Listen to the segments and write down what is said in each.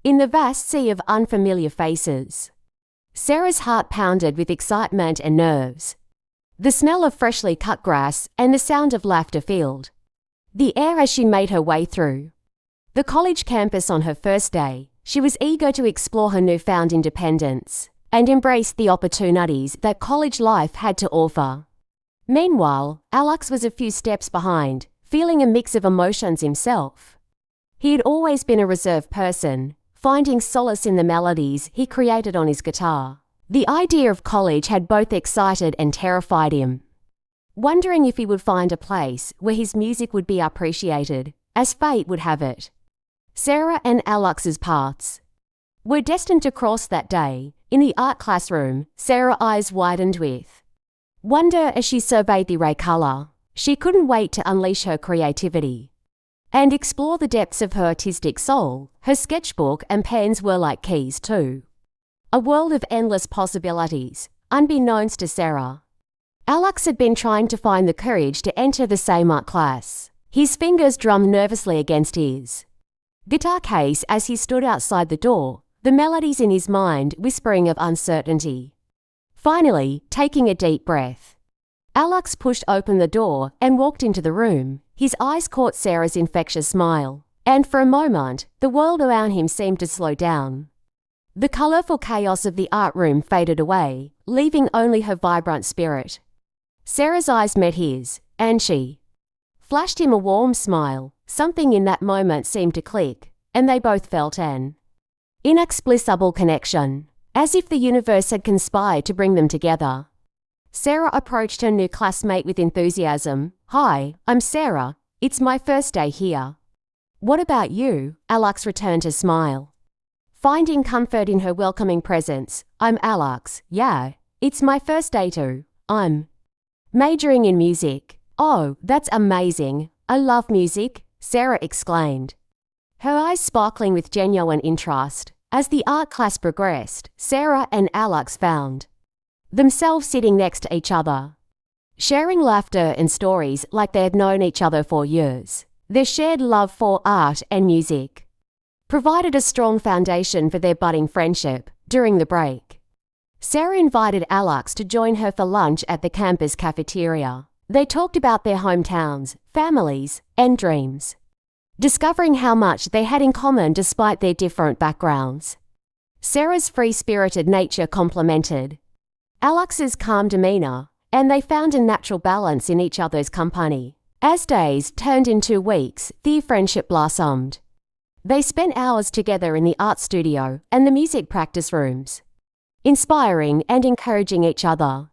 in the vast sea of unfamiliar faces. Sarah's heart pounded with excitement and nerves. The smell of freshly cut grass and the sound of laughter filled the air as she made her way through the college campus on her first day. She was eager to explore her newfound independence and embrace the opportunities that college life had to offer. Meanwhile, Alex was a few steps behind, feeling a mix of emotions himself. He had always been a reserved person, finding solace in the melodies he created on his guitar. The idea of college had both excited and terrified him, wondering if he would find a place where his music would be appreciated, as fate would have it. Sarah and Alex's paths were destined to cross that day. In the art classroom, Sarah's eyes widened with wonder as she surveyed the ray color. She couldn't wait to unleash her creativity and explore the depths of her artistic soul. Her sketchbook and pens were like keys to a world of endless possibilities. Unbeknownst to Sarah, Alex had been trying to find the courage to enter the same art class. His fingers drummed nervously against his guitar case as he stood outside the door, the melodies in his mind whispering of uncertainty. Finally, taking a deep breath, Alex pushed open the door and walked into the room. His eyes caught Sarah's infectious smile, and for a moment, the world around him seemed to slow down. The colorful chaos of the art room faded away, leaving only her vibrant spirit. Sarah's eyes met his, and she flashed him a warm smile. Something in that moment seemed to click, and they both felt an inexplicable connection, as if the universe had conspired to bring them together. Sarah approached her new classmate with enthusiasm. "Hi, I'm Sarah. It's my first day here." "What about you?" Alex returned her smile, finding comfort in her welcoming presence. "I'm Alex. Yeah, it's my first day too. I'm majoring in music." "Oh, that's amazing. I love music," Sarah exclaimed, her eyes sparkling with genuine interest. As the art class progressed, Sarah and Alex found themselves sitting next to each other, sharing laughter and stories like they had known each other for years. Their shared love for art and music provided a strong foundation for their budding friendship. During the break, Sarah invited Alex to join her for lunch at the campus cafeteria. They talked about their hometowns, families, and dreams, discovering how much they had in common despite their different backgrounds. Sarah's free-spirited nature complemented Alex's calm demeanor, and they found a natural balance in each other's company. As days turned into weeks, their friendship blossomed. They spent hours together in the art studio and the music practice rooms, inspiring and encouraging each other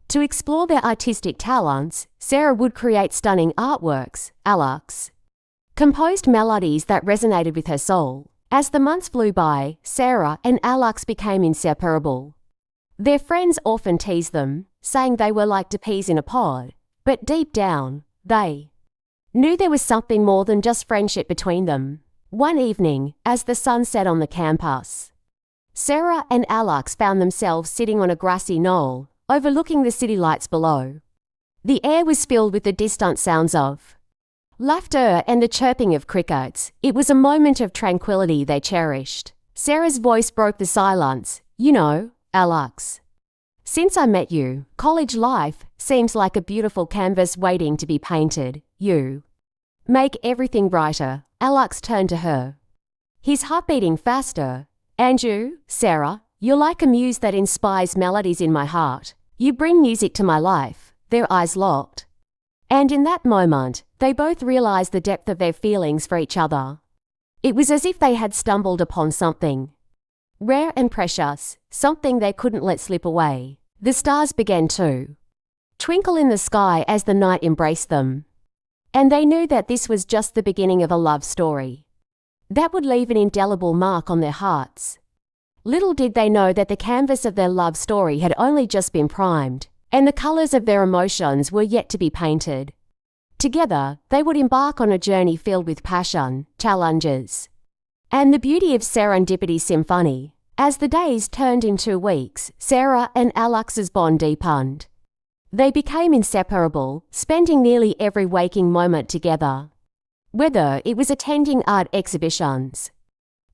to explore their artistic talents. Sarah would create stunning artworks. Alex composed melodies that resonated with her soul. As the months flew by, Sarah and Alex became inseparable. Their friends often teased them, saying they were like two peas in a pod, but deep down, they knew there was something more than just friendship between them. One evening, as the sun set on the campus, Sarah and Alex found themselves sitting on a grassy knoll, overlooking the city lights below. The air was filled with the distant sounds of laughter and the chirping of crickets. It was a moment of tranquility they cherished. Sarah's voice broke the silence. "You know, Alex, since I met you, college life seems like a beautiful canvas waiting to be painted. You make everything brighter." Alex turned to her, his heart beating faster. "And you, Sarah, you're like a muse that inspires melodies in my heart. You bring music to my life." Their eyes locked, and in that moment, they both realized the depth of their feelings for each other. It was as if they had stumbled upon something rare and precious, something they couldn't let slip away. The stars began to twinkle in the sky as the night embraced them, and they knew that this was just the beginning of a love story that would leave an indelible mark on their hearts. Little did they know that the canvas of their love story had only just been primed, and the colors of their emotions were yet to be painted. Together, they would embark on a journey filled with passion, challenges, and the beauty of serendipity symphony. As the days turned into weeks, Sarah and Alex's bond deepened. They became inseparable, spending nearly every waking moment together. Whether it was attending art exhibitions,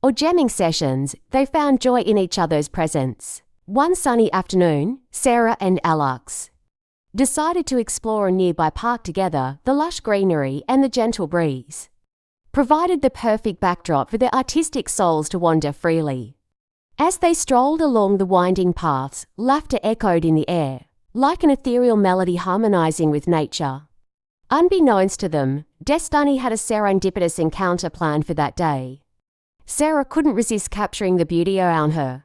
or jamming sessions, they found joy in each other's presence. One sunny afternoon, Sarah and Alex decided to explore a nearby park together. The lush greenery and the gentle breeze provided the perfect backdrop for their artistic souls to wander freely. As they strolled along the winding paths, laughter echoed in the air, like an ethereal melody harmonizing with nature. Unbeknownst to them, destiny had a serendipitous encounter planned for that day. Sarah couldn't resist capturing the beauty around her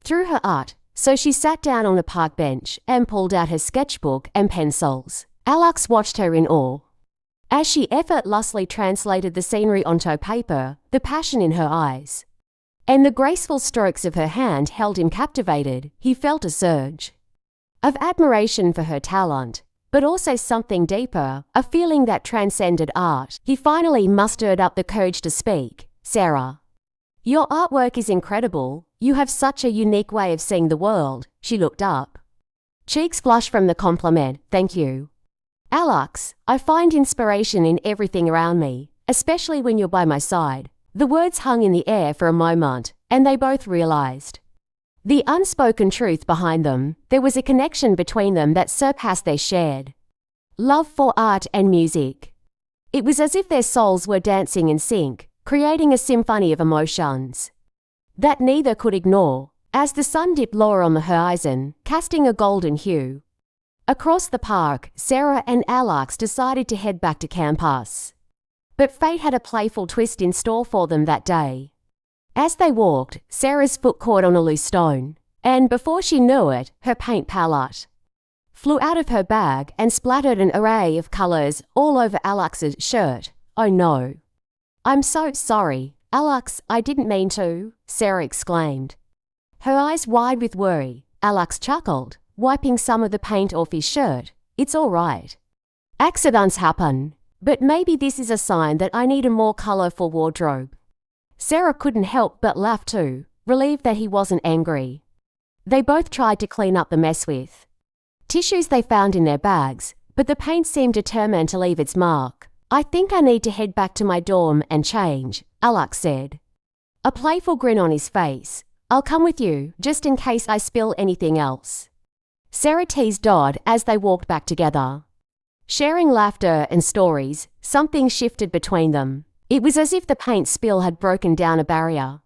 through her art, so she sat down on a park bench and pulled out her sketchbook and pencils. Alex watched her in awe. As she effortlessly translated the scenery onto paper, the passion in her eyes and the graceful strokes of her hand held him captivated. He felt a surge of admiration for her talent, but also something deeper, a feeling that transcended art. He finally mustered up the courage to speak. "Sarah, your artwork is incredible. You have such a unique way of seeing the world." She looked up. Cheeks flushed from the compliment. "Thank you." "Alex, I find inspiration in everything around me, especially when you're by my side." The words hung in the air for a moment, and they both realized the unspoken truth behind them. There was a connection between them that surpassed their shared love for art and music. It was as if their souls were dancing in sync, creating a symphony of emotions that neither could ignore. As the sun dipped lower on the horizon, casting a golden hue across the park, Sarah and Alex decided to head back to campus. But fate had a playful twist in store for them that day. As they walked, Sarah's foot caught on a loose stone, and before she knew it, her paint palette flew out of her bag and splattered an array of colors all over Alex's shirt. "Oh no. I'm so sorry, Alex, I didn't mean to," Sarah exclaimed, her eyes wide with worry. Alex chuckled, wiping some of the paint off his shirt. "It's all right. Accidents happen, but maybe this is a sign that I need a more colorful wardrobe." Sarah couldn't help but laugh too, relieved that he wasn't angry. They both tried to clean up the mess with tissues they found in their bags, but the paint seemed determined to leave its mark. "I think I need to head back to my dorm and change," Alex said, a playful grin on his face. "I'll come with you, just in case I spill anything else." Sarah teased Dodd as they walked back together. Sharing laughter and stories, something shifted between them. It was as if the paint spill had broken down a barrier,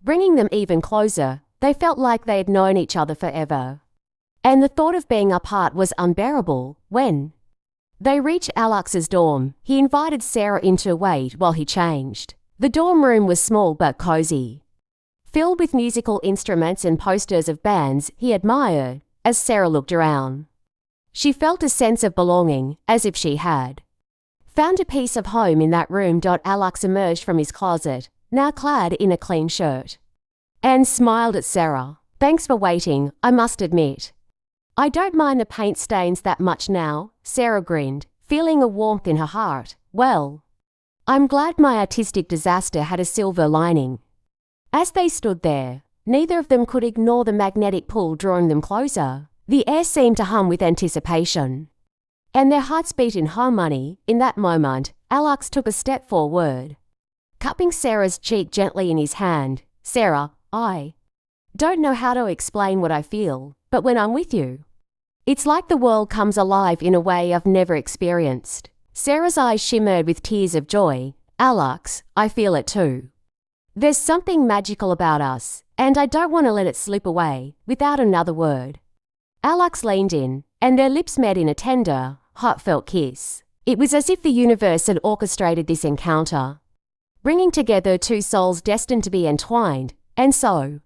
bringing them even closer. They felt like they had known each other forever. And the thought of being apart was unbearable. When they reached Alex's dorm, he invited Sarah in to wait while he changed. The dorm room was small but cozy, filled with musical instruments and posters of bands he admired. As Sarah looked around, she felt a sense of belonging, as if she had found a piece of home in that room. Alex emerged from his closet, now clad in a clean shirt, and smiled at Sarah. "Thanks for waiting, I must admit. I don't mind the paint stains that much now." Sarah grinned, feeling a warmth in her heart. "Well, I'm glad my artistic disaster had a silver lining." As they stood there, neither of them could ignore the magnetic pull drawing them closer. The air seemed to hum with anticipation, and their hearts beat in harmony. In that moment, Alex took a step forward, cupping Sarah's cheek gently in his hand. "Sarah, I don't know how to explain what I feel, but when I'm with you, it's like the world comes alive in a way I've never experienced." Sarah's eyes shimmered with tears of joy. "Alex, I feel it too. There's something magical about us, and I don't want to let it slip away." Without another word, Alex leaned in, and their lips met in a tender, heartfelt kiss. It was as if the universe had orchestrated this encounter, bringing together two souls destined to be entwined. And so,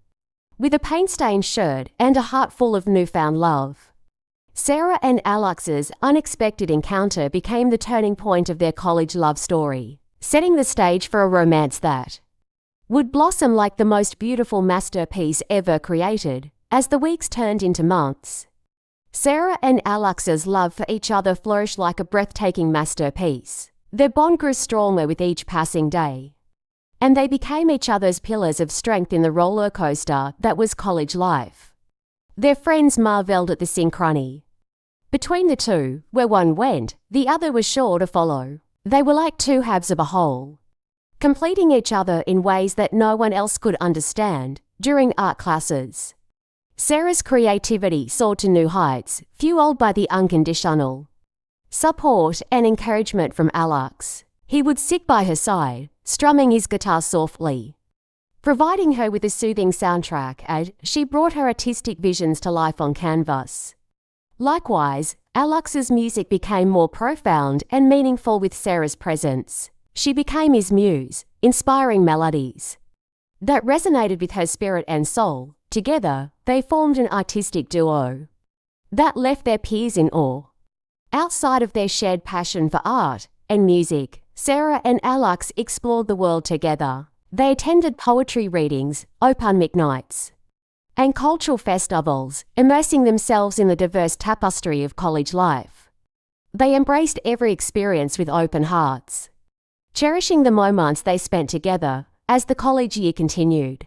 with a paint-stained shirt and a heart full of newfound love, Sarah and Alex's unexpected encounter became the turning point of their college love story, setting the stage for a romance that would blossom like the most beautiful masterpiece ever created. As the weeks turned into months, Sarah and Alex's love for each other flourished like a breathtaking masterpiece. Their bond grew stronger with each passing day, and they became each other's pillars of strength in the roller coaster that was college life. Their friends marveled at the synchrony between the two. Where one went, the other was sure to follow. They were like two halves of a whole, completing each other in ways that no one else could understand. During art classes, Sarah's creativity soared to new heights, fueled by the unconditional support and encouragement from Alex. He would sit by her side, strumming his guitar softly, providing her with a soothing soundtrack as she brought her artistic visions to life on canvas. Likewise, Alex's music became more profound and meaningful with Sarah's presence. She became his muse, inspiring melodies that resonated with her spirit and soul. Together, they formed an artistic duo that left their peers in awe. Outside of their shared passion for art and music, Sarah and Alex explored the world together. They attended poetry readings, open mic nights, and cultural festivals, immersing themselves in the diverse tapestry of college life. They embraced every experience with open hearts, cherishing the moments they spent together. As the college year continued,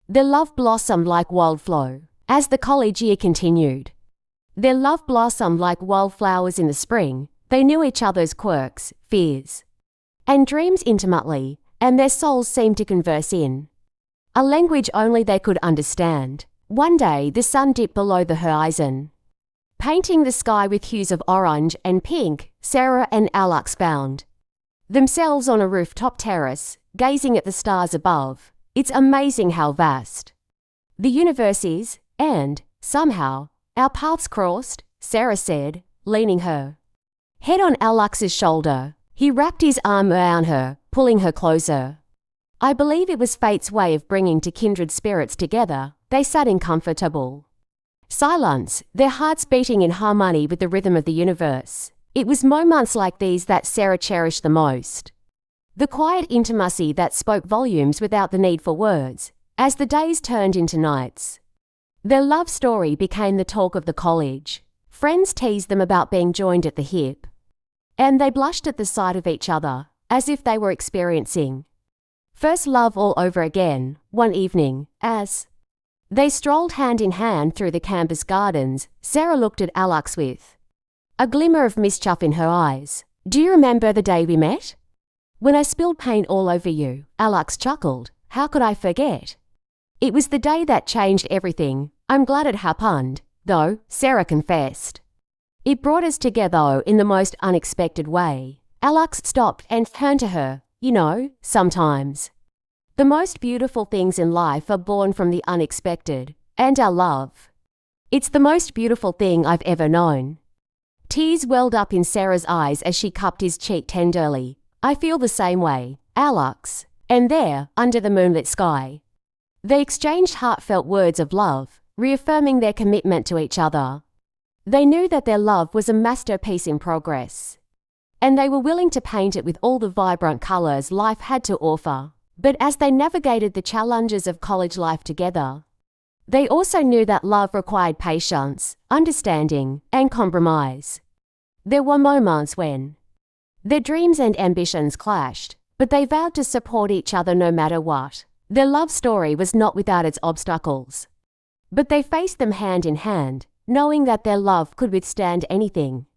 their love blossomed like wildflowers in the spring. They knew each other's quirks, fears, and dreams intimately, and their souls seemed to converse in a language only they could understand. One day the sun dipped below the horizon, painting the sky with hues of orange and pink. Sarah and Alex found themselves on a rooftop terrace, gazing at the stars above. It's amazing how vast the universe is, and, somehow, our paths crossed, Sarah said, leaning her head on Alex's shoulder. He wrapped his arm around her, pulling her closer. I believe it was fate's way of bringing two kindred spirits together. They sat in comfortable silence, their hearts beating in harmony with the rhythm of the universe. It was moments like these that Sarah cherished the most. The quiet intimacy that spoke volumes without the need for words. As the days turned into nights, their love story became the talk of the college. Friends teased them about being joined at the hip, and they blushed at the sight of each other, as if they were experiencing first love all over again. One evening, as they strolled hand in hand through the campus gardens, Sarah looked at Alex with a glimmer of mischief in her eyes. Do you remember the day we met? When I spilled paint all over you, Alex chuckled. How could I forget? It was the day that changed everything. I'm glad it happened, though, Sarah confessed. It brought us together in the most unexpected way. Alex stopped and turned to her. You know, sometimes the most beautiful things in life are born from the unexpected, and our love. It's the most beautiful thing I've ever known. Tears welled up in Sarah's eyes as she cupped his cheek tenderly. I feel the same way, Alex. And there, under the moonlit sky, they exchanged heartfelt words of love, reaffirming their commitment to each other. They knew that their love was a masterpiece in progress, and they were willing to paint it with all the vibrant colors life had to offer. But as they navigated the challenges of college life together, they also knew that love required patience, understanding, and compromise. There were moments when their dreams and ambitions clashed, but they vowed to support each other no matter what. Their love story was not without its obstacles, but they faced them hand in hand, knowing that their love could withstand anything.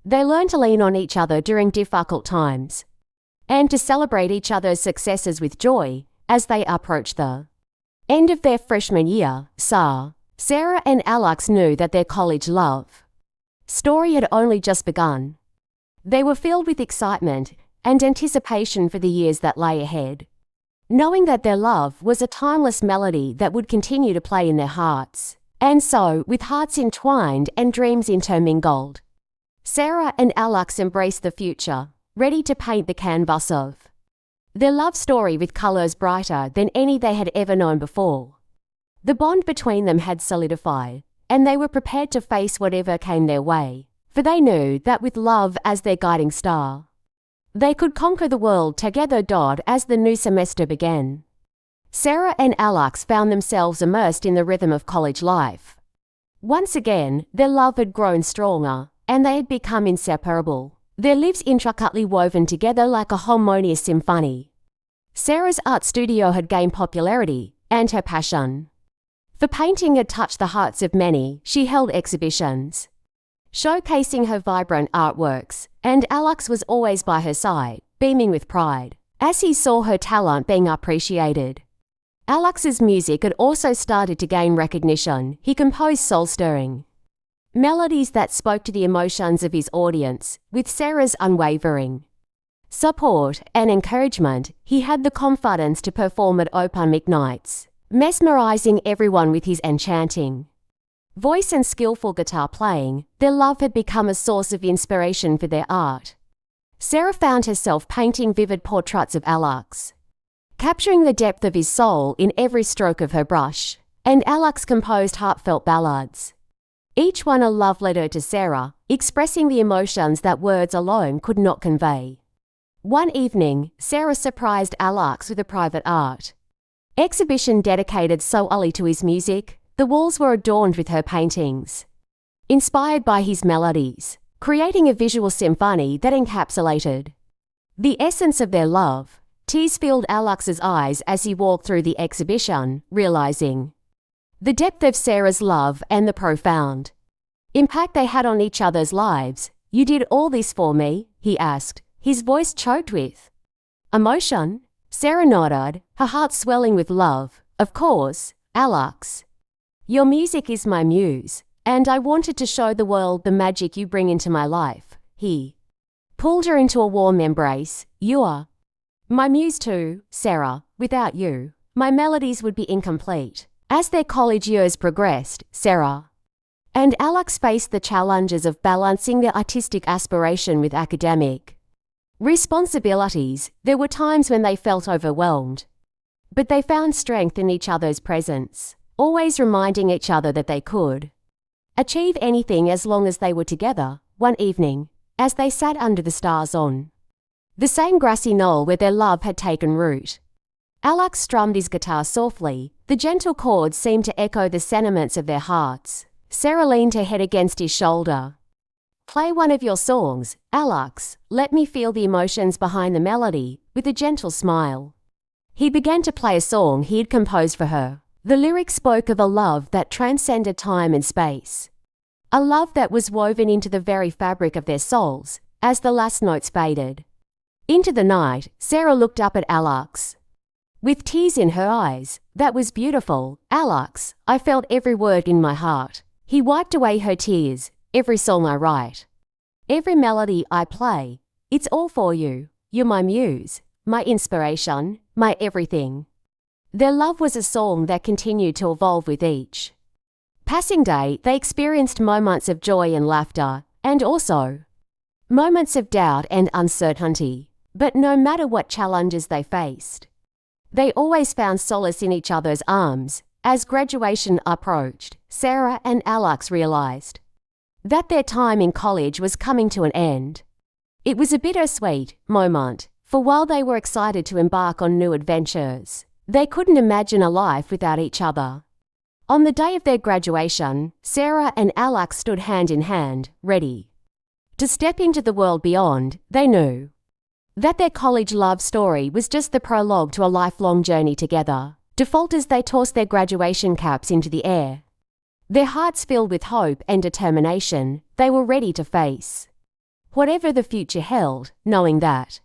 They learned to lean on each other during difficult times, and to celebrate each other's successes with joy as they approached the end of their freshman year. Sarah and Alex knew that their college love story had only just begun. They were filled with excitement and anticipation for the years that lay ahead, knowing that their love was a timeless melody that would continue to play in their hearts. And so, with hearts entwined and dreams intermingled, Sarah and Alex embraced the future, ready to paint the canvas of their love story with colors brighter than any they had ever known before. The bond between them had solidified, and they were prepared to face whatever came their way, for they knew that with love as their guiding star, they could conquer the world together. As the new semester began, Sarah and Alex found themselves immersed in the rhythm of college life. Once again, their love had grown stronger, and they had become inseparable, their lives intricately woven together like a harmonious symphony. Sarah's art studio had gained popularity, and her passion for painting had touched the hearts of many. She held exhibitions showcasing her vibrant artworks, and Alex was always by her side, beaming with pride. as he saw her talent being appreciated. Alex's music had also started to gain recognition. He composed soul-stirring melodies that spoke to the emotions of his audience. With Sarah's unwavering support and encouragement, he had the confidence to perform at open mic nights, mesmerizing everyone with his enchanting voice and skillful guitar playing. Their love had become a source of inspiration for their art. Sarah found herself painting vivid portraits of Alex, capturing the depth of his soul in every stroke of her brush, and Alex composed heartfelt ballads, each one a love letter to Sarah, expressing the emotions that words alone could not convey. One evening, Sarah surprised Alex with a private art exhibition dedicated solely to his music. The walls were adorned with her paintings, inspired by his melodies, creating a visual symphony that encapsulated the essence of their love. Tears filled Alex's eyes as he walked through the exhibition, realizing the depth of Sarah's love and the profound impact they had on each other's lives. "You did all this for me?" he asked, his voice choked with emotion. Sarah nodded, her heart swelling with love. "Of course, Alex. Your music is my muse, and I wanted to show the world the magic you bring into my life." He pulled her into a warm embrace. "You are my muse too, Sarah. Without you, my melodies would be incomplete." As their college years progressed, Sarah and Alex faced the challenges of balancing their artistic aspiration with academic responsibilities. There were times when they felt overwhelmed, but they found strength in each other's presence, always reminding each other that they could achieve anything as long as they were together. One evening, as they sat under the stars on the same grassy knoll where their love had taken root, Alex strummed his guitar softly. The gentle chords seemed to echo the sentiments of their hearts. Sarah leaned her head against his shoulder. "Play one of your songs, Alex. Let me feel the emotions behind the melody." With a gentle smile, he began to play a song he had composed for her. The lyrics spoke of a love that transcended time and space, a love that was woven into the very fabric of their souls. As the last notes faded into the night, Sarah looked up at Alex with tears in her eyes. "That was beautiful, Alex. I felt every word in my heart." He wiped away her tears. "Every song I write, every melody I play, it's all for you. You're my muse, my inspiration, my everything." Their love was a song that continued to evolve with each passing day. They experienced moments of joy and laughter, and also moments of doubt and uncertainty. But no matter what challenges they faced, they always found solace in each other's arms. As graduation approached, Sarah and Alex realized that their time in college was coming to an end. It was a bittersweet moment, for while they were excited to embark on new adventures, they couldn't imagine a life without each other. On the day of their graduation, Sarah and Alex stood hand in hand, ready to step into the world beyond. They knew that their college love story was just the prologue to a lifelong journey together. Default as they tossed their graduation caps into the air, their hearts filled with hope and determination. They were ready to face whatever the future held, knowing that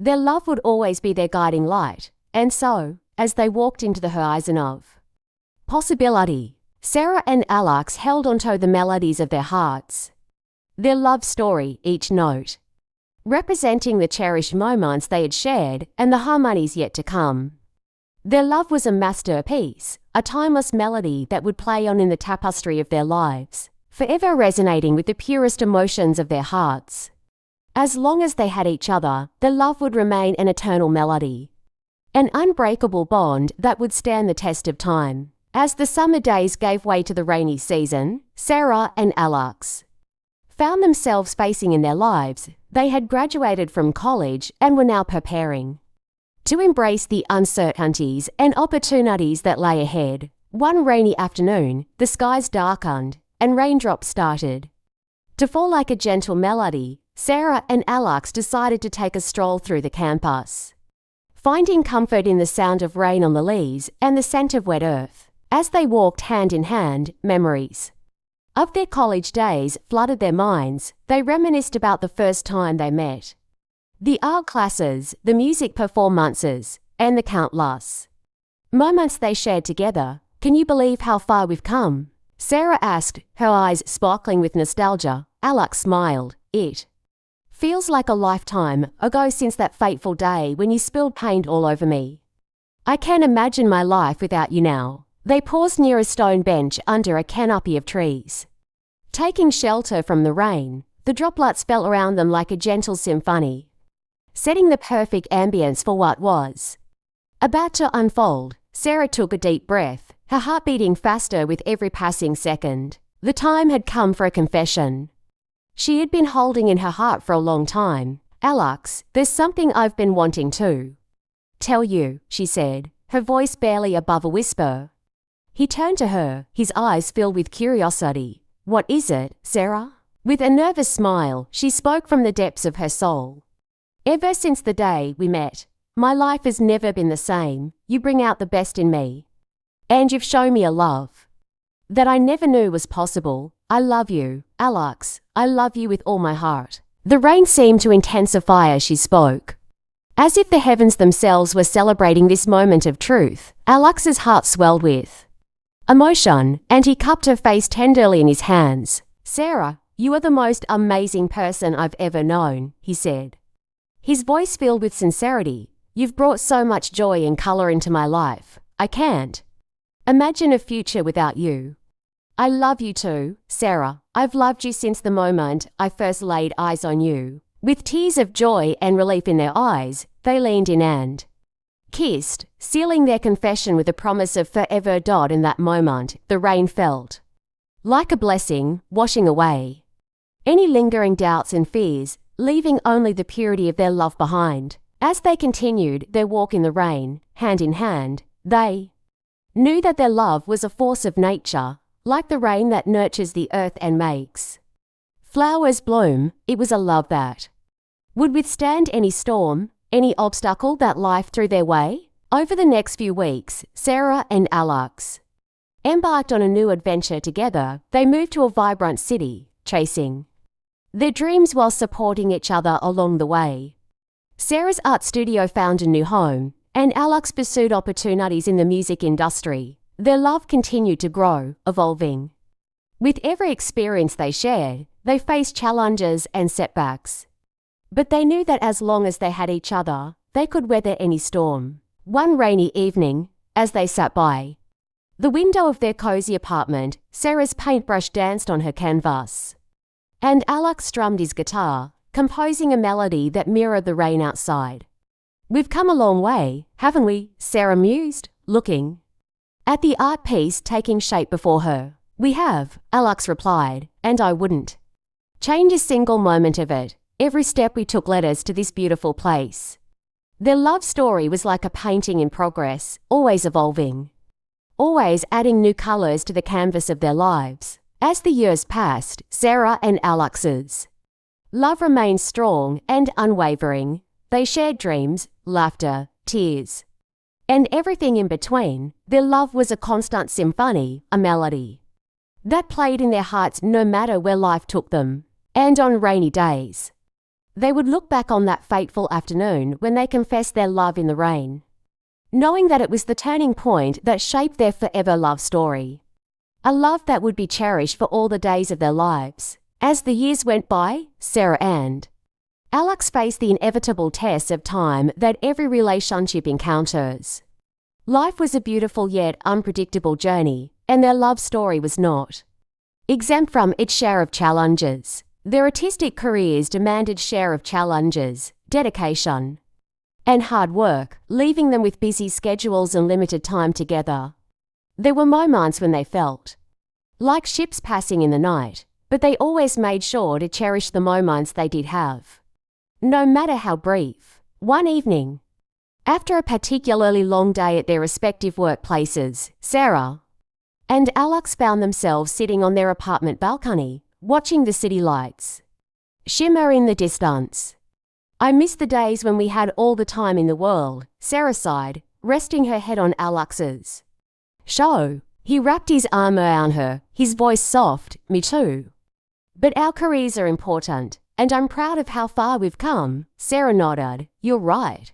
their love would always be their guiding light. And so, as they walked into the horizon of possibility, Sarah and Alex held onto the melodies of their hearts, their love story, each note representing the cherished moments they had shared and the harmonies yet to come. Their love was a masterpiece, a timeless melody that would play on in the tapestry of their lives, forever resonating with the purest emotions of their hearts. As long as they had each other, their love would remain an eternal melody, an unbreakable bond that would stand the test of time. As the summer days gave way to the rainy season, Sarah and Alex found themselves facing in their lives. They had graduated from college and were now preparing to embrace the uncertainties and opportunities that lay ahead. One rainy afternoon, the skies darkened and raindrops started to fall like a gentle melody. Sarah and Alex decided to take a stroll through the campus, finding comfort in the sound of rain on the leaves and the scent of wet earth. As they walked hand in hand, memories of their college days flooded their minds. They reminisced about the first time they met, The art classes, the music performances, and the countless moments they shared together. Can you believe how far we've come? Sarah asked, her eyes sparkling with nostalgia. Alex smiled. It feels like a lifetime ago since that fateful day when you spilled paint all over me. I can't imagine my life without you now. They paused near a stone bench under a canopy of trees. Taking shelter from the rain, the droplets fell around them like a gentle symphony, setting the perfect ambience for what was about to unfold. Sarah took a deep breath, her heart beating faster with every passing second. The time had come for a confession she had been holding in her heart for a long time. Alex, there's something I've been wanting to tell you, she said, her voice barely above a whisper. He turned to her, his eyes filled with curiosity. What is it, Sarah? With a nervous smile, she spoke from the depths of her soul. Ever since the day we met, my life has never been the same. You bring out the best in me. And you've shown me a love that I never knew was possible. I love you, Alex. I love you with all my heart. The rain seemed to intensify as she spoke, as if the heavens themselves were celebrating this moment of truth. Alex's heart swelled with emotion, and he cupped her face tenderly in his hands. Sarah, you are the most amazing person I've ever known, he said, his voice filled with sincerity. You've brought so much joy and color into my life. I can't imagine a future without you. I love you too, Sarah. I've loved you since the moment I first laid eyes on you. With tears of joy and relief in their eyes, they leaned in and kissed, sealing their confession with a promise of forever. In that moment, the rain felt like a blessing, washing away any lingering doubts and fears, leaving only the purity of their love behind. As they continued their walk in the rain, hand in hand, they knew that their love was a force of nature, like the rain that nurtures the earth and makes flowers bloom. It was a love that would withstand any storm, any obstacle that life threw their way. Over the next few weeks, Sarah and Alex embarked on a new adventure together. They moved to a vibrant city, chasing their dreams while supporting each other along the way. Sarah's art studio found a new home, and Alex pursued opportunities in the music industry. Their love continued to grow, evolving. With every experience they shared, they faced challenges and setbacks. But they knew that as long as they had each other, they could weather any storm. One rainy evening, as they sat by the window of their cozy apartment, Sarah's paintbrush danced on her canvas, and Alex strummed his guitar, composing a melody that mirrored the rain outside. We've come a long way, haven't we? Sarah mused, looking at the art piece taking shape before her. We have, Alex replied, and I wouldn't change a single moment of it. Every step we took led us to this beautiful place. Their love story was like a painting in progress, always evolving, always adding new colors to the canvas of their lives. As the years passed, Sarah and Alex's love remained strong and unwavering. They shared dreams, laughter, tears, and everything in between. Their love was a constant symphony, a melody that played in their hearts no matter where life took them. And on rainy days, they would look back on that fateful afternoon when they confessed their love in the rain, knowing that it was the turning point that shaped their forever love story. A love that would be cherished for all the days of their lives. As the years went by, Sarah and Alex faced the inevitable tests of time that every relationship encounters. Life was a beautiful yet unpredictable journey, and their love story was not exempt from its share of challenges. Their artistic careers demanded share of challenges, dedication, and hard work, leaving them with busy schedules and limited time together. There were moments when they felt like ships passing in the night, but they always made sure to cherish the moments they did have, no matter how brief. One evening, after a particularly long day at their respective workplaces, Sarah and Alex found themselves sitting on their apartment balcony, watching the city lights shimmer in the distance. I miss the days when we had all the time in the world, Sarah sighed, resting her head on Alex's shoulder. He wrapped his arm around her, his voice soft. Me too. But our careers are important, and I'm proud of how far we've come." Sarah nodded. "You're right.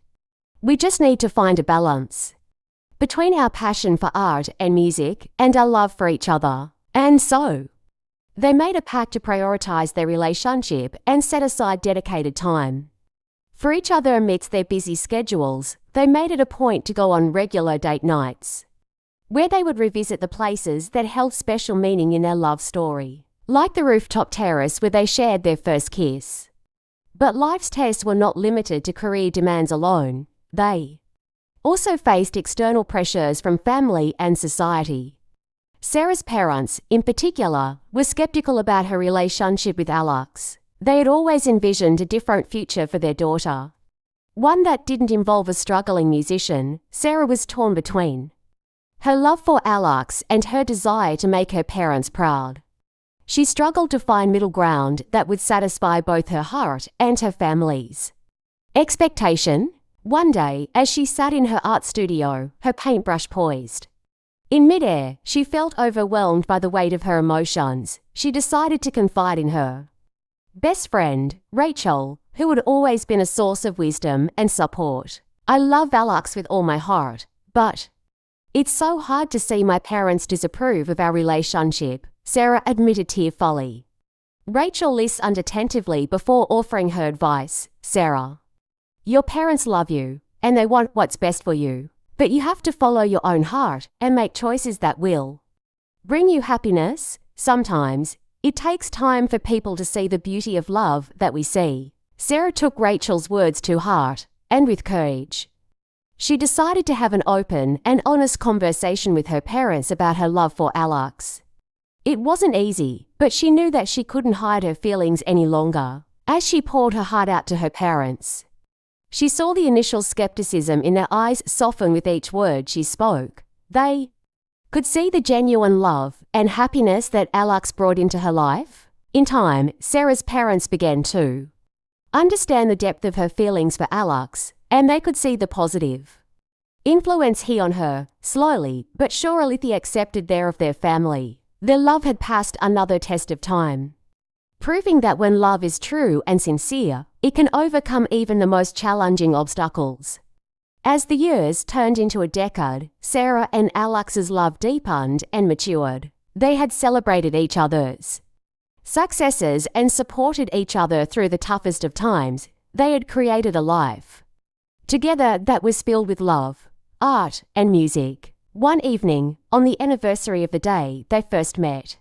We just need to find a balance between our passion for art and music and our love for each other." And so, they made a pact to prioritize their relationship and set aside dedicated time for each other amidst their busy schedules. They made it a point to go on regular date nights, where they would revisit the places that held special meaning in their love story, like the rooftop terrace where they shared their first kiss. But life's tests were not limited to career demands alone. They also faced external pressures from family and society. Sarah's parents, in particular, were skeptical about her relationship with Alex. They had always envisioned a different future for their daughter, one that didn't involve a struggling musician. Sarah was torn between her love for Alex and her desire to make her parents proud. She struggled to find middle ground that would satisfy both her heart and her family's expectation. One day, as she sat in her art studio, her paintbrush poised in midair, she felt overwhelmed by the weight of her emotions. She decided to confide in her best friend, Rachel, who had always been a source of wisdom and support. "I love Alex with all my heart, but it's so hard to see my parents disapprove of our relationship," Sarah admitted tearfully. Rachel listened attentively before offering her advice. "Sarah, your parents love you, and they want what's best for you. But you have to follow your own heart and make choices that will bring you happiness. Sometimes it takes time for people to see the beauty of love that we see." Sarah took Rachel's words to heart, and with courage, she decided to have an open and honest conversation with her parents about her love for Alex. It wasn't easy, but she knew that she couldn't hide her feelings any longer. As she poured her heart out to her parents, she saw the initial skepticism in their eyes soften with each word she spoke. They could see the genuine love and happiness that Alex brought into her life. In time, Sarah's parents began to understand the depth of her feelings for Alex, and they could see the positive influence he on her. Slowly but surely they accepted their family. Their love had passed another test of time, proving that when love is true and sincere, it can overcome even the most challenging obstacles. As the years turned into a decade, Sarah and Alex's love deepened and matured. They had celebrated each other's successes and supported each other through the toughest of times. They had created a life together that was filled with love, art, and music. One evening, on the anniversary of the day they first met,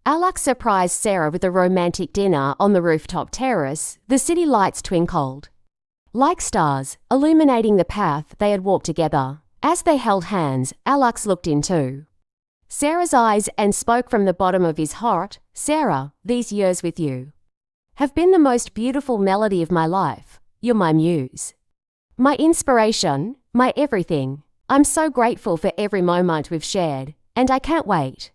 Alex surprised Sarah with a romantic dinner on the rooftop terrace. The city lights twinkled like stars, illuminating the path they had walked together. As they held hands, Alex looked into Sarah's eyes and spoke from the bottom of his heart. "Sarah, these years with you have been the most beautiful melody of my life. You're my muse, my inspiration, my everything. I'm so grateful for every moment we've shared, and I can't wait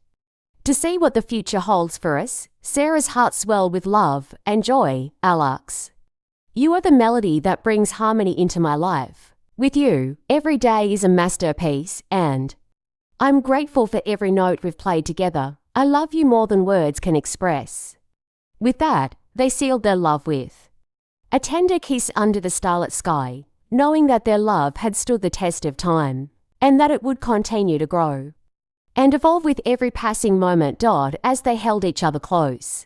to see what the future holds for us." Sarah's heart swelled with love and joy. "Alex, you are the melody that brings harmony into my life. With you, every day is a masterpiece, and I'm grateful for every note we've played together. I love you more than words can express." With that, they sealed their love with a tender kiss under the starlit sky, knowing that their love had stood the test of time, and that it would continue to grow and evolve with every passing moment. As they held each other close,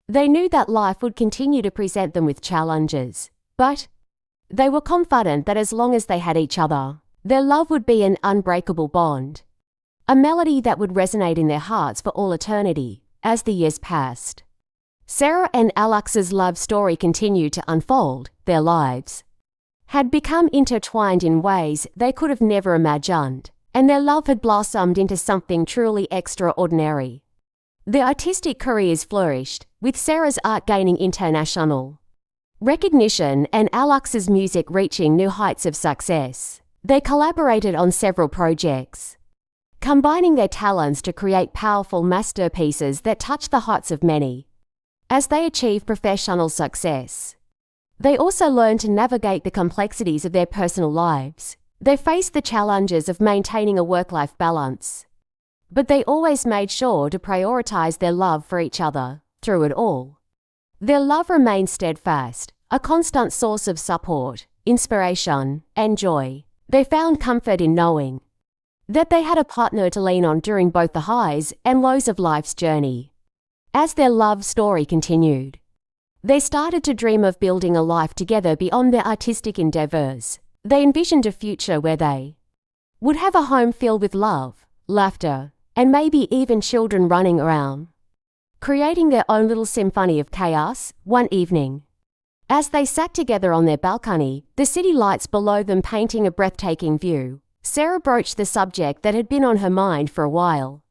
they knew that life would continue to present them with challenges, but they were confident that as long as they had each other, their love would be an unbreakable bond, a melody that would resonate in their hearts for all eternity. As the years passed, Sarah and Alex's love story continued to unfold. Their lives had become intertwined in ways they could have never imagined, and their love had blossomed into something truly extraordinary. Their artistic careers flourished, with Sarah's art gaining international recognition and Alex's music reaching new heights of success. They collaborated on several projects, combining their talents to create powerful masterpieces that touched the hearts of many. As they achieved professional success, they also learned to navigate the complexities of their personal lives. They faced the challenges of maintaining a work-life balance, but they always made sure to prioritize their love for each other. Through it all, Their love remained steadfast, a constant source of support, inspiration, and joy. They found comfort in knowing that they had a partner to lean on during both the highs and lows of life's journey. As their love story continued, they started to dream of building a life together beyond their artistic endeavors. They envisioned a future where they would have a home filled with love, laughter, and maybe even children running around, creating their own little symphony of chaos. One evening, as they sat together on their balcony, the city lights below them painting a breathtaking view, Sarah broached the subject that had been on her mind for a while.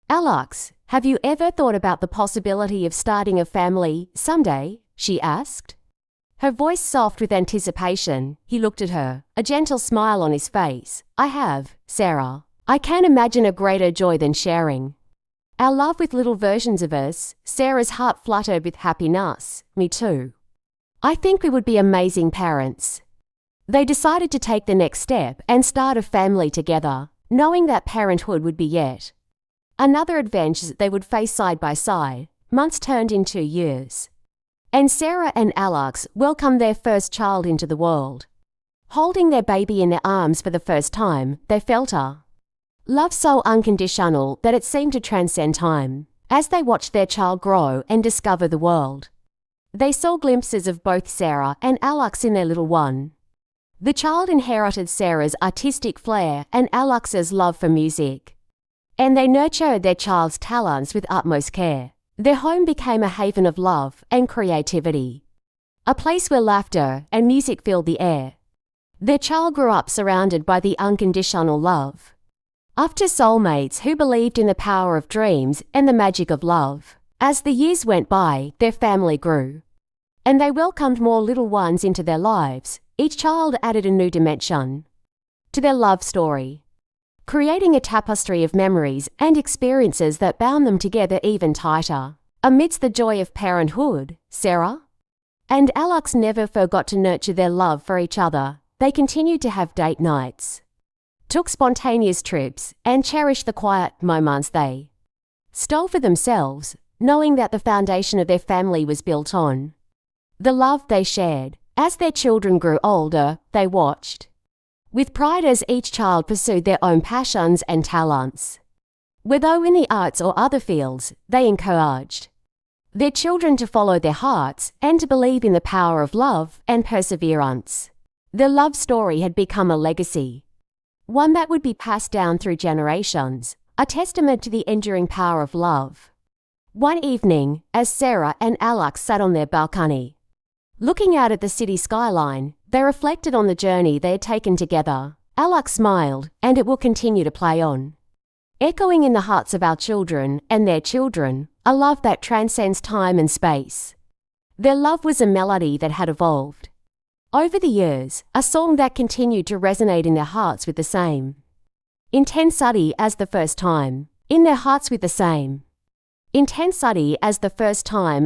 "Alex, have you ever thought about the possibility of starting a family someday?" she asked. Her voice soft with anticipation. He looked at her, a gentle smile on his face. "I have, Sarah. I can't imagine a greater joy than sharing our love with little versions of us." Sarah's heart fluttered with happiness. "Me too. I think we would be amazing parents." They decided to take the next step and start a family together, knowing that parenthood would be yet another adventure they would face side by side. Months turned into years, and Sarah and Alex welcomed their first child into the world. Holding their baby in their arms for the first time, they felt a love so unconditional that it seemed to transcend time. As they watched their child grow and discover the world, they saw glimpses of both Sarah and Alex in their little one. The child inherited Sarah's artistic flair and Alex's love for music, and they nurtured their child's talents with utmost care. Their home became a haven of love and creativity, a place where laughter and music filled the air. Their child grew up surrounded by the unconditional love of two soulmates who believed in the power of dreams and the magic of love. As the years went by, their family grew, and they welcomed more little ones into their lives. Each child added a new dimension to their love story, creating a tapestry of memories and experiences that bound them together even tighter. Amidst the joy of parenthood, Sarah and Alex never forgot to nurture their love for each other. They continued to have date nights, took spontaneous trips, and cherished the quiet moments they stole for themselves, knowing that the foundation of their family was built on the love they shared. As their children grew older, they watched with pride as each child pursued their own passions and talents. Whether in the arts or other fields, they encouraged their children to follow their hearts and to believe in the power of love and perseverance. Their love story had become a legacy, one that would be passed down through generations, a testament to the enduring power of love. One evening, as Sarah and Alex sat on their balcony, looking out at the city skyline, they reflected on the journey they had taken together. Alex smiled, "And it will continue to play on, echoing in the hearts of our children and their children, a love that transcends time and space." Their love was a melody that had evolved over the years, a song that continued to resonate in their hearts with the same intensity as the first time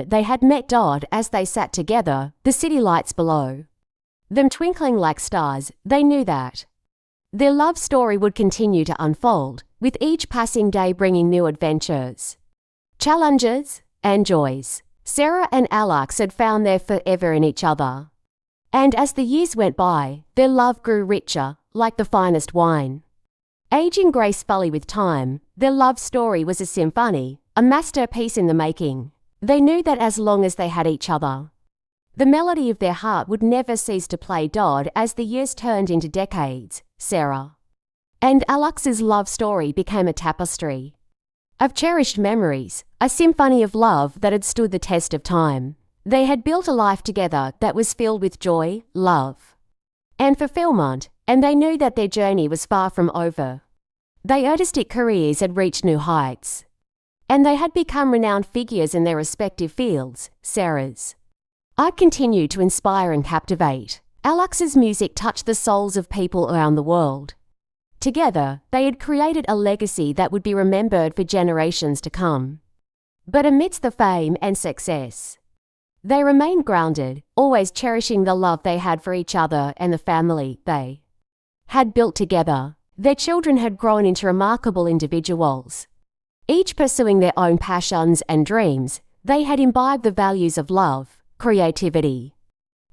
they had met. As they sat together, the city lights below them twinkling like stars, they knew that their love story would continue to unfold, with each passing day bringing new adventures, challenges, and joys. Sarah and Alex had found their forever in each other, and as the years went by, their love grew richer, like the finest wine, aging gracefully with time. Their love story was a symphony, a masterpiece in the making. They knew that as long as they had each other, the melody of their heart would never cease to play. As the years turned into decades, Sarah and Alex's love story became a tapestry of cherished memories, a symphony of love that had stood the test of time. They had built a life together that was filled with joy, love, and fulfillment, and they knew that their journey was far from over. Their artistic careers had reached new heights, and they had become renowned figures in their respective fields. Sarah's art continued to inspire and captivate. Alex's music touched the souls of people around the world. Together, they had created a legacy that would be remembered for generations to come. But amidst the fame and success, they remained grounded, always cherishing the love they had for each other and the family they had built together. Their children had grown into remarkable individuals, each pursuing their own passions and dreams. they had imbibed the values of love, creativity,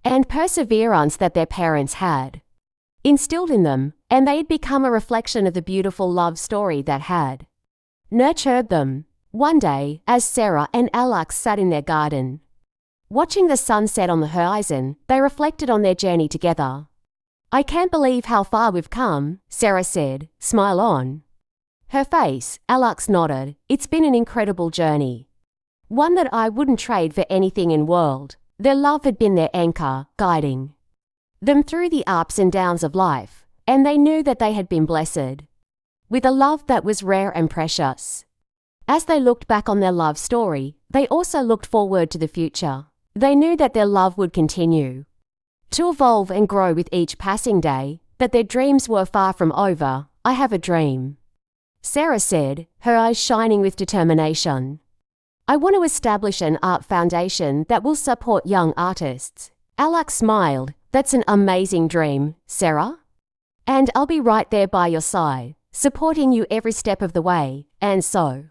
and perseverance that their parents had instilled in them, and they had become a reflection of the beautiful love story that had nurtured them. One day, as Sarah and Alex sat in their garden, watching the sunset on the horizon, they reflected on their journey together. "I can't believe how far we've come," Sarah said, smile on her face. Alex nodded. "It's been an incredible journey. One that I wouldn't trade for anything in world." Their love had been their anchor, guiding them through the ups and downs of life, and they knew that they had been blessed with a love that was rare and precious. As they looked back on their love story, they also looked forward to the future. They knew that their love would continue to evolve and grow with each passing day, that their dreams were far from over. "I have a dream," Sarah said, her eyes shining with determination. "I want to establish an art foundation that will support young artists." Alex smiled. "That's an amazing dream, Sarah. And I'll be right there by your side, supporting you every step of the way." And so,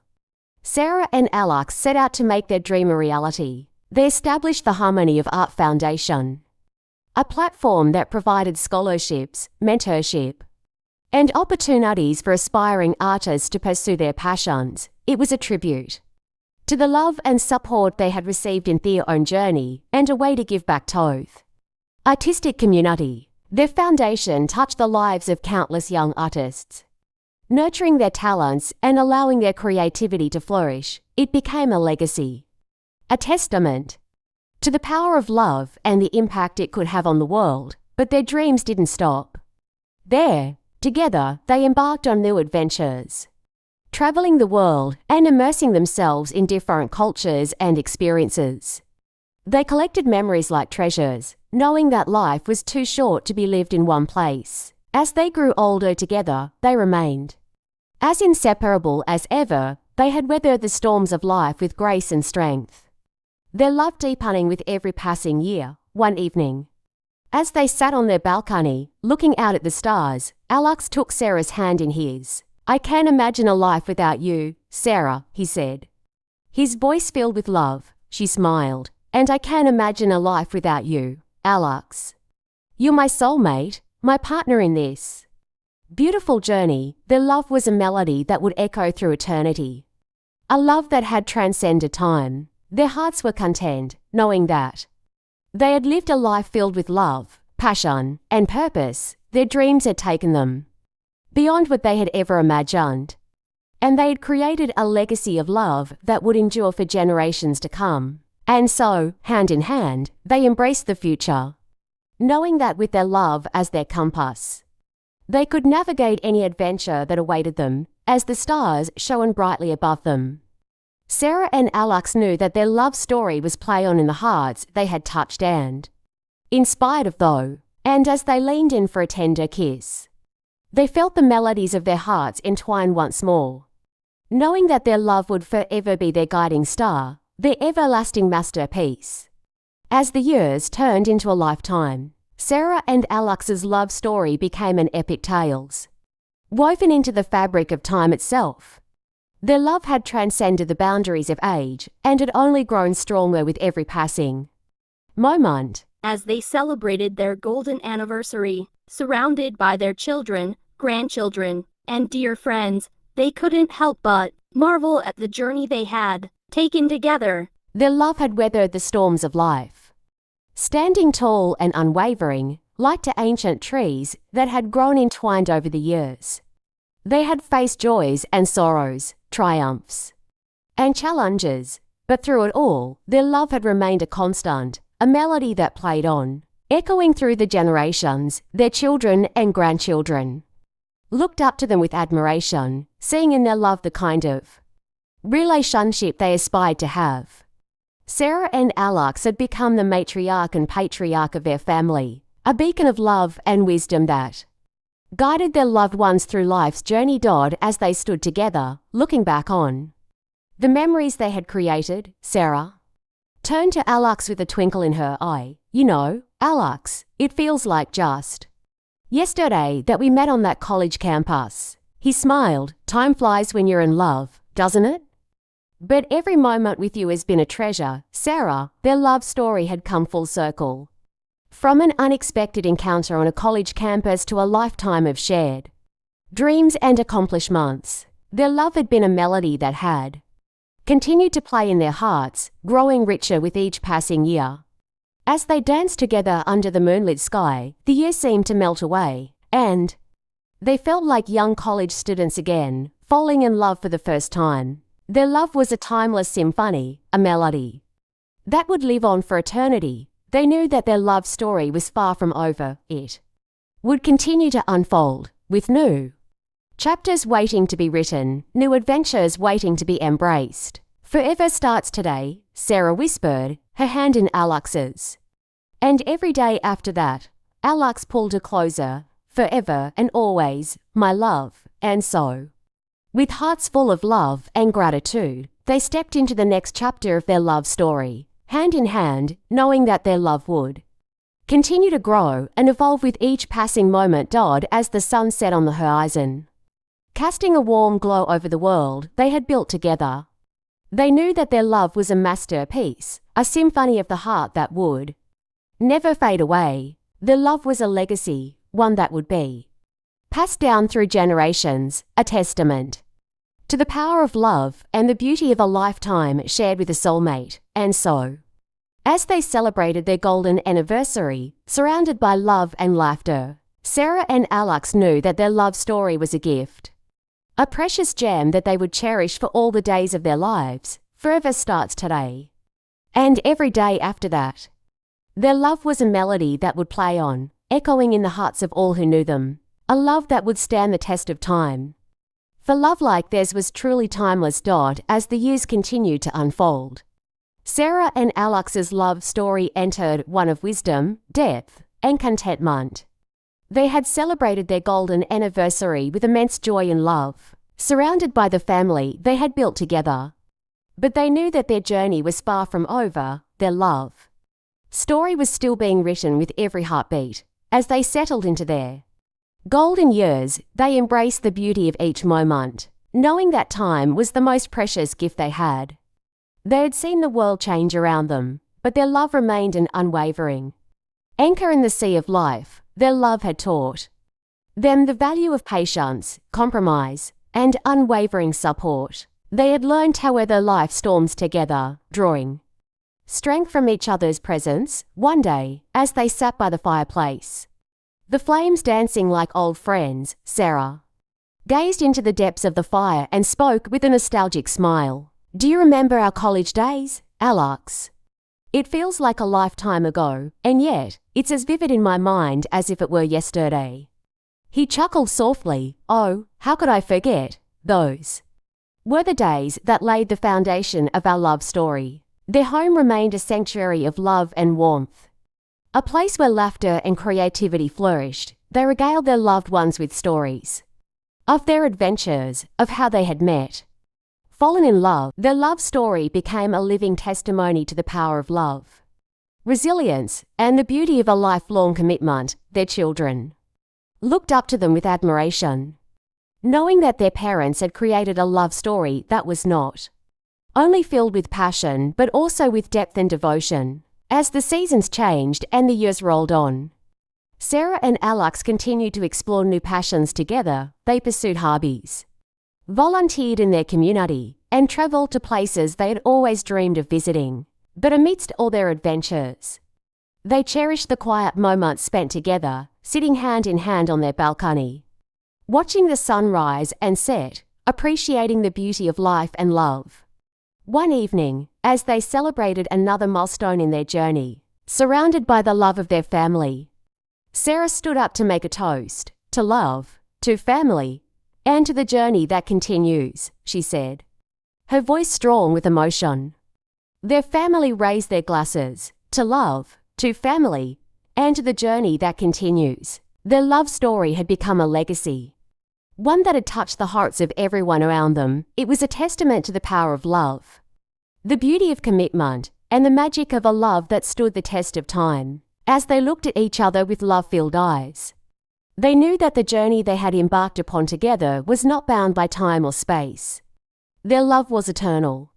Sarah and Alex set out to make their dream a reality. They established the Harmony of Art Foundation, a platform that provided scholarships, mentorship, and opportunities for aspiring artists to pursue their passions. It was a tribute to the love and support they had received in their own journey, and a way to give back to the artistic community. Their foundation touched the lives of countless young artists, nurturing their talents and allowing their creativity to flourish. It became a legacy, a testament to the power of love and the impact it could have on the world. But their dreams didn't stop there. Together, they embarked on new adventures, traveling the world and immersing themselves in different cultures and experiences. They collected memories like treasures, knowing that life was too short to be lived in one place. As they grew older together, they remained as inseparable as ever. They had weathered the storms of life with grace and strength, their love deepening with every passing year. One evening, as they sat on their balcony, looking out at the stars, Alex took Sarah's hand in his. "I can't imagine a life without you, Sarah," he said, his voice filled with love. She smiled. "And I can't imagine a life without you, Alex. You're my soulmate, my partner in this beautiful journey." Their love was a melody that would echo through eternity, a love that had transcended time. Their hearts were content, knowing that they had lived a life filled with love, passion, and purpose. Their dreams had taken them beyond what they had ever imagined, and they had created a legacy of love that would endure for generations to come. And so, hand in hand, they embraced the future, knowing that with their love as their compass, they could navigate any adventure that awaited them, as the stars shone brightly above them. Sarah and Alex knew that their love story was play on in the hearts they had touched and inspired of though, and as they leaned in for a tender kiss, they felt the melodies of their hearts entwine once more, knowing that their love would forever be their guiding star, their everlasting masterpiece. As the years turned into a lifetime, Sarah and Alex's love story became an epic tale, woven into the fabric of time itself. Their love had transcended the boundaries of age and had only grown stronger with every passing moment. As they celebrated their golden anniversary, surrounded by their children, grandchildren, and dear friends, they couldn't help but marvel at the journey they had taken together. Their love had weathered the storms of life, standing tall and unwavering, like the ancient trees that had grown entwined over the years. They had faced joys and sorrows, triumphs and challenges, but through it all, their love had remained a constant, a melody that played on, echoing through the generations. Their children and grandchildren looked up to them with admiration, seeing in their love the kind of relationship they aspired to have. Sarah and Alex had become the matriarch and patriarch of their family, a beacon of love and wisdom that guided their loved ones through life's journey. As they stood together, looking back on the memories they had created, Sarah turned to Alex with a twinkle in her eye. "You know, Alex, it feels like just yesterday that we met on that college campus." He smiled. "Time flies when you're in love, doesn't it?" But every moment with you has been a treasure, Sarah. Their love story had come full circle. From an unexpected encounter on a college campus to a lifetime of shared dreams and accomplishments, their love had been a melody that had continued to play in their hearts, growing richer with each passing year. As they danced together under the moonlit sky, the year seemed to melt away, and they felt like young college students again, falling in love for the first time. Their love was a timeless symphony, a melody that would live on for eternity. They knew that their love story was far from over. It would continue to unfold, with new chapters waiting to be written, new adventures waiting to be embraced. Forever starts today, Sarah whispered, her hand in Alex's. And every day after that, Alex pulled her closer, forever and always, my love. And so, with hearts full of love and gratitude, they stepped into the next chapter of their love story, hand in hand, knowing that their love would continue to grow and evolve with each passing moment. As the sun set on the horizon, casting a warm glow over the world they had built together, they knew that their love was a masterpiece, a symphony of the heart that would never fade away. Their love was a legacy, one that would be passed down through generations, a testament to the power of love and the beauty of a lifetime shared with a soulmate. And so, as they celebrated their golden anniversary, surrounded by love and laughter, Sarah and Alex knew that their love story was a gift, a precious gem that they would cherish for all the days of their lives. Forever starts today, and every day after that. Their love was a melody that would play on, echoing in the hearts of all who knew them, a love that would stand the test of time. For love like theirs was truly timeless. As the years continued to unfold, Sarah and Alex's love story entered one of wisdom, depth, and contentment. They had celebrated their golden anniversary with immense joy and love, surrounded by the family they had built together. But they knew that their journey was far from over. Their love story was still being written with every heartbeat. As they settled into their golden years, they embraced the beauty of each moment, knowing that time was the most precious gift they had. They had seen the world change around them, but their love remained an unwavering anchor in the sea of life. Their love had taught them the value of patience, compromise, and unwavering support. They had learned how weather life storms together, drawing strength from each other's presence. One day, as they sat by the fireplace, the flames dancing like old friends, Sarah gazed into the depths of the fire and spoke with a nostalgic smile. Do you remember our college days, Alex? It feels like a lifetime ago, and yet, it's as vivid in my mind as if it were yesterday. He chuckled softly. Oh, how could I forget? Those were the days that laid the foundation of our love story. Their home remained a sanctuary of love and warmth, a place where laughter and creativity flourished. They regaled their loved ones with stories of their adventures, of how they had met, fallen in love. Their love story became a living testimony to the power of love, resilience, and the beauty of a lifelong commitment. Their children looked up to them with admiration, knowing that their parents had created a love story that was not only filled with passion but also with depth and devotion. As the seasons changed and the years rolled on, Sarah and Alex continued to explore new passions together. They pursued hobbies, volunteered in their community, and traveled to places they had always dreamed of visiting. But amidst all their adventures, they cherished the quiet moments spent together, sitting hand in hand on their balcony, watching the sun rise and set, appreciating the beauty of life and love. One evening, as they celebrated another milestone in their journey, surrounded by the love of their family, Sarah stood up to make a toast, to love, to family, and to the journey that continues, she said, her voice strong with emotion. Their family raised their glasses, to love, to family, and to the journey that continues. Their love story had become a legacy, one that had touched the hearts of everyone around them. It was a testament to the power of love, the beauty of commitment, and the magic of a love that stood the test of time. As they looked at each other with love-filled eyes, they knew that the journey they had embarked upon together was not bound by time or space. Their love was eternal,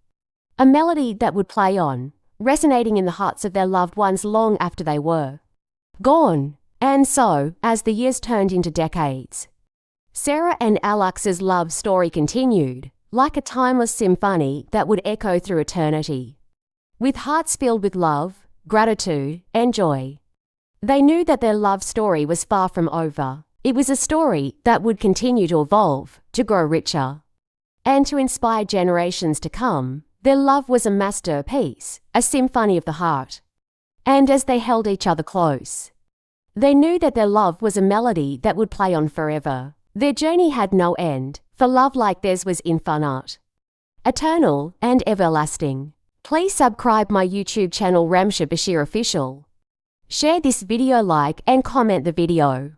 A melody that would play on, resonating in the hearts of their loved ones long after they were gone. And so, as the years turned into decades, Sarah and Alex's love story continued, like a timeless symphony that would echo through eternity. With hearts filled with love, gratitude, and joy. They knew that their love story was far from over. It was a story that would continue to evolve, to grow richer, and to inspire generations to come. Their love was a masterpiece, a symphony of the heart. And as they held each other close, they knew that their love was a melody that would play on forever. Their journey had no end, for love like theirs was infinite, eternal, and everlasting. Please subscribe my YouTube channel Ramsha Bashir Official. Share this video, like and comment the video.